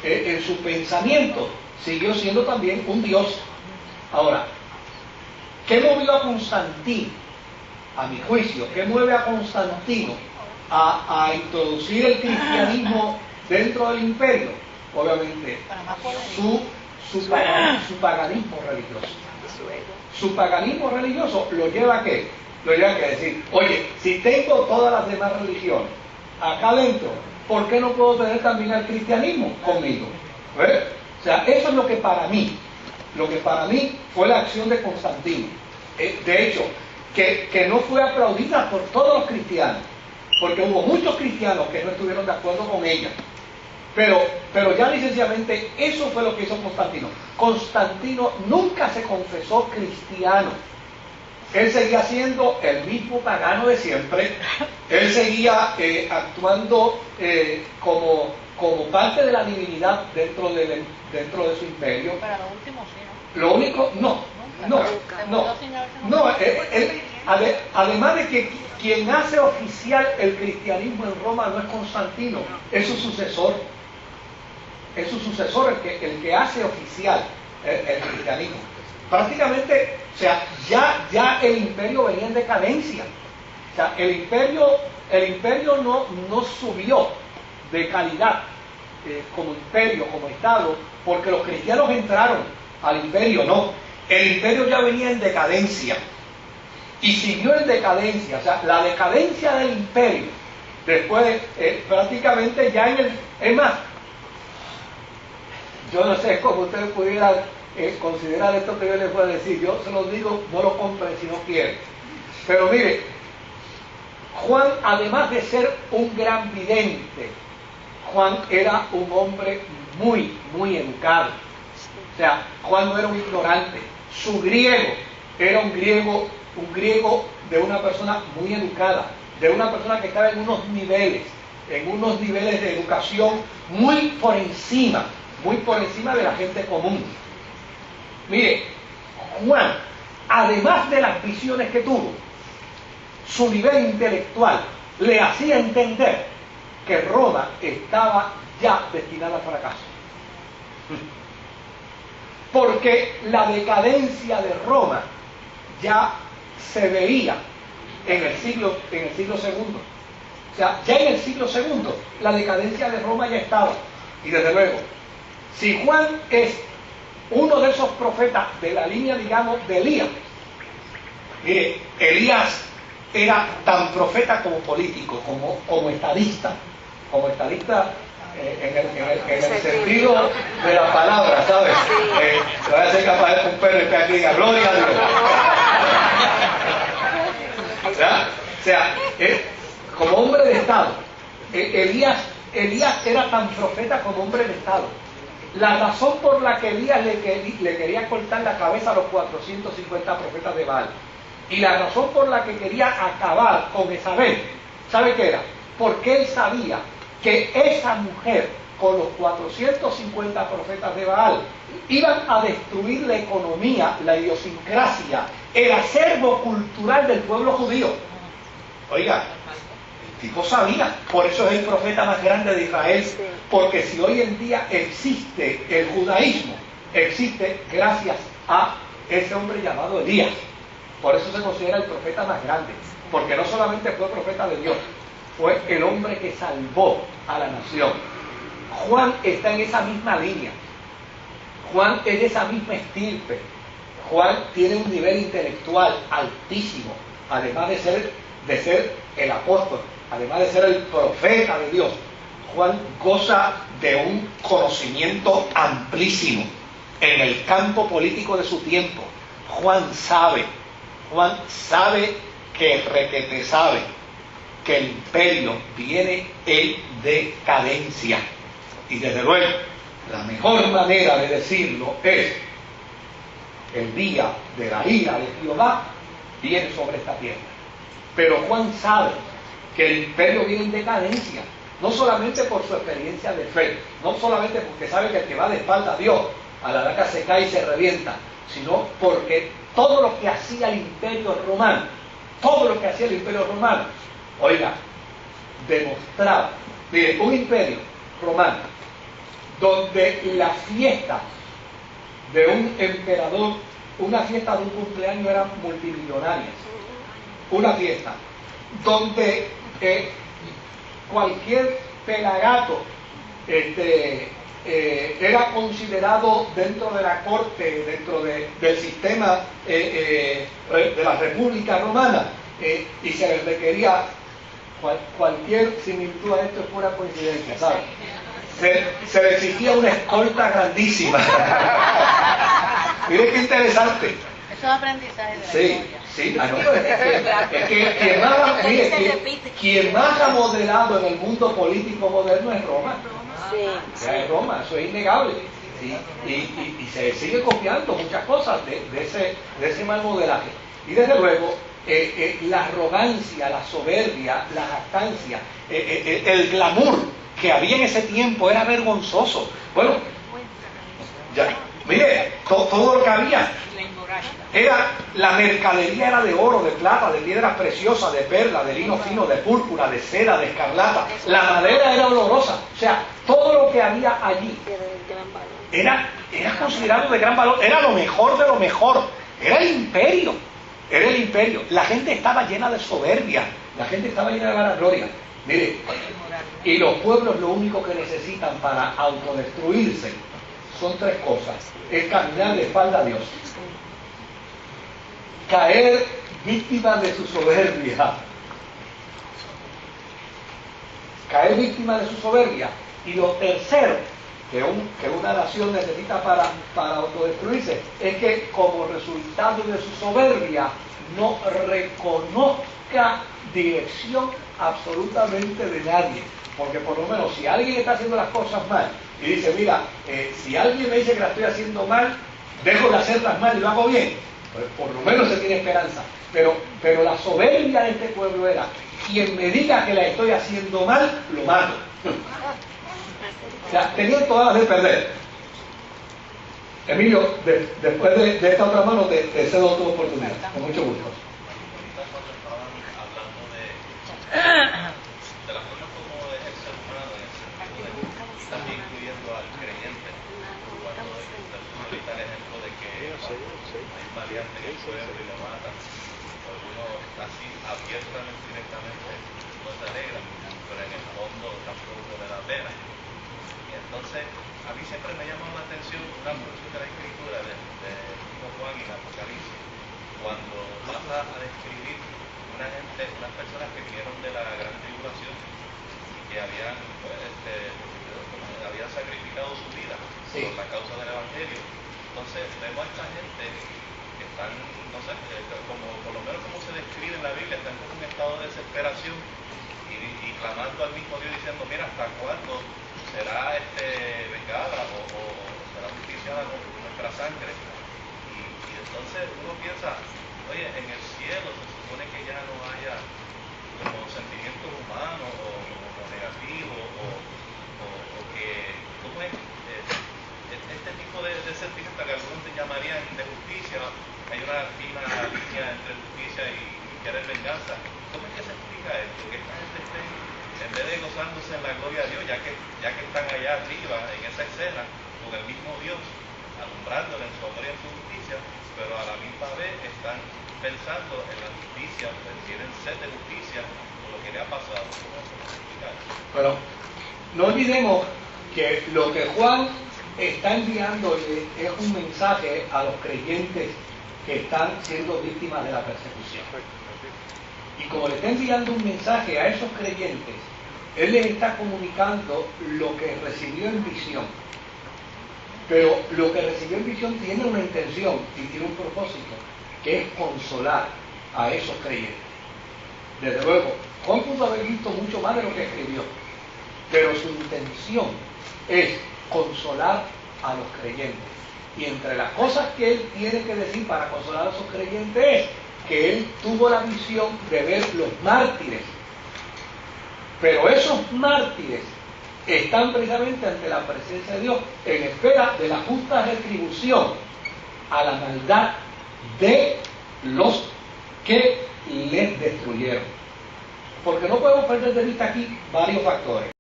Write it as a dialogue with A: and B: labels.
A: en su pensamiento, siguió siendo también un dios. Ahora, ¿qué movió a Constantino? A mi juicio, ¿qué mueve a Constantino a introducir el cristianismo dentro del imperio? Obviamente, su paganismo religioso. Su paganismo religioso lo lleva a ¿qué? Lo lleva a decir, oye, si tengo todas las demás religiones acá adentro, ¿por qué no puedo tener también el cristianismo conmigo? ¿Ves? O sea, eso es lo que para mí fue la acción de Constantino. De hecho, que no fue aplaudida por todos los cristianos, porque hubo muchos cristianos que no estuvieron de acuerdo con ella. Pero ya licenciadamente eso fue lo que hizo Constantino. Constantino nunca se confesó cristiano. Él seguía siendo el mismo pagano de siempre. Él seguía actuando como parte de la divinidad dentro de su imperio.
B: Pero lo último sí, ¿no?
A: Lo único, además de que quien hace oficial el cristianismo en Roma no es Constantino, es su sucesor. Es su sucesor el que hace oficial el cristianismo. Prácticamente, o sea, ya el imperio venía en decadencia. O sea, el imperio no subió de calidad como imperio, como Estado, porque los cristianos entraron al imperio, no. El imperio ya venía en decadencia. Y siguió en decadencia. O sea, la decadencia del imperio, después, prácticamente ya es más, yo no sé cómo ustedes pudieran considerar esto que yo les voy a decir. Yo se los digo, no lo compren si no quieren. Pero mire, Juan, además de ser un gran vidente, Juan era un hombre muy, muy educado. O sea, Juan no era un ignorante. Su griego era un griego de una persona muy educada, de una persona que estaba en unos niveles de educación muy por encima de la gente común. Mire, Juan, además de las visiones que tuvo, su nivel intelectual le hacía entender que Roma estaba ya destinada al fracaso. Porque la decadencia de Roma ya se veía en el siglo II. O sea, ya en el siglo II la decadencia de Roma ya estaba. Y desde luego, si Juan es uno de esos profetas de la línea, digamos, de Elías, mire, Elías era tan profeta como político, como estadista en el sentido de la palabra, ¿sabes? Voy a ser capaz de un perro que aquí diga gloria a Dios. O sea, como hombre de Estado, Elías era tan profeta como hombre de Estado. La razón por la que Elías le quería cortar la cabeza a los 450 profetas de Baal, y la razón por la que quería acabar con Jezabel, ¿sabe qué era? Porque él sabía que esa mujer, con los 450 profetas de Baal, iban a destruir la economía, la idiosincrasia, el acervo cultural del pueblo judío. Oiga, el tipo sabía, por eso es el profeta más grande de Israel, porque si hoy en día existe el judaísmo, existe gracias a ese hombre llamado Elías. Por eso se considera el profeta más grande, porque no solamente fue profeta de Dios, fue el hombre que salvó a la nación. Juan está en esa misma línea. Juan es de esa misma estirpe. Juan tiene un nivel intelectual altísimo, además de ser el apóstol, además de ser el profeta de Dios. Juan goza de un conocimiento amplísimo en el campo político de su tiempo. Juan sabe que requete sabe que el imperio viene en decadencia. Y desde luego, la mejor manera de decirlo es: el día de la ira de Jehová viene sobre esta tierra. Pero Juan sabe que el imperio viene en decadencia, no solamente por su experiencia de fe, no solamente porque sabe que el que va de espalda a Dios, a la larga se cae y se revienta, sino porque todo lo que hacía el imperio romano, oiga, demostraba, mire, un imperio romano donde la fiesta de un emperador, una fiesta de un cumpleaños eran multimillonarias, una fiesta donde cualquier pelagato era considerado dentro de la corte, dentro del sistema de la República Romana, y se les requería cualquier similitud a esto es pura coincidencia, ¿sabes? Se le exigía una escolta grandísima. Mire qué interesante.
B: Eso es aprendizaje de la
A: Sí,
B: historia.
A: sí, es que quien más ha modelado en el mundo político moderno es Roma.
B: Sí.
A: Ya es Roma, eso es innegable. Y se sigue copiando muchas cosas de ese mal modelaje. Y desde luego, la arrogancia, la soberbia, la jactancia, el glamour que había en ese tiempo era vergonzoso. Bueno, ya, mire, todo lo que había. La mercadería era de oro, de plata, de piedras preciosas, de perla, de lino fino, de púrpura, de seda, de escarlata. La madera era olorosa. O sea, todo lo que había allí era considerado de gran valor. Era lo mejor de lo mejor. Era el imperio. Era el imperio. La gente estaba llena de soberbia. La gente estaba llena de vanagloria. Mire, y los pueblos lo único que necesitan para autodestruirse son tres cosas. Es caminar de espalda a Dios. Caer víctima de su soberbia. Caer víctima de su soberbia. Y lo tercero que una nación necesita para autodestruirse es que como resultado de su soberbia no reconozca dirección absolutamente de nadie. Porque por lo menos si alguien está haciendo las cosas mal y dice, mira, si alguien me dice que la estoy haciendo mal, dejo de hacerlas mal y lo hago bien, pues por lo menos se tiene esperanza. Pero la soberbia de este pueblo era, quien me diga que la estoy haciendo mal, lo mato. O sea, tenían todas las de perder. Emilio, después de esta otra mano te cedo tu oportunidad, con mucho gusto.
C: De la forma como es el ser humano, en el sentido de también incluyendo al creyente, cuando ahorita el ejemplo de que hay variantes en el pueblo y lo matan, o uno así abiertamente, directamente, no se alegra, pero en el fondo tampoco le da pena. Y entonces, a mí siempre me llama la atención una porción de la escritura de Juan y el Apocalipsis, cuando vas a describir unas personas que vinieron de la gran tribulación y que habían sacrificado su vida por la causa del Evangelio. Entonces vemos a esta gente que están, no sé, como por lo menos como se describe en la Biblia, están en un estado de desesperación y clamando al mismo Dios diciendo, mira, ¿hasta cuándo será vengada o será justiciada con nuestra sangre? Y entonces uno piensa, oye, en el cielo se supone que ya no haya como sentimientos humanos o negativos o que, ¿cómo es? Este tipo de sentimientos que algunos te llamarían de justicia, hay una fina línea entre justicia y querer venganza. ¿Cómo es que se explica esto? Que esta gente esté, en vez de gozándose en la gloria de Dios, ya que están allá arriba en esa escena, con el mismo Dios, alumbrándole en su amor y en su justicia, pero a la misma vez están pensando en la justicia, tienen sed de justicia por lo que le ha pasado.
A: Bueno, no olvidemos que lo que Juan está enviando es un mensaje a los creyentes que están siendo víctimas de la persecución. Y como le está enviando un mensaje a esos creyentes, él les está comunicando lo que recibió en visión. Pero lo que recibió en visión tiene una intención y tiene un propósito, que es consolar a esos creyentes. Desde luego, Juan pudo haber visto mucho más de lo que escribió, pero su intención es consolar a los creyentes. Y entre las cosas que él tiene que decir para consolar a esos creyentes es que él tuvo la visión de ver los mártires. Pero esos mártires están precisamente ante la presencia de Dios en espera de la justa retribución a la maldad de los que les destruyeron. Porque no podemos perder de vista aquí varios factores.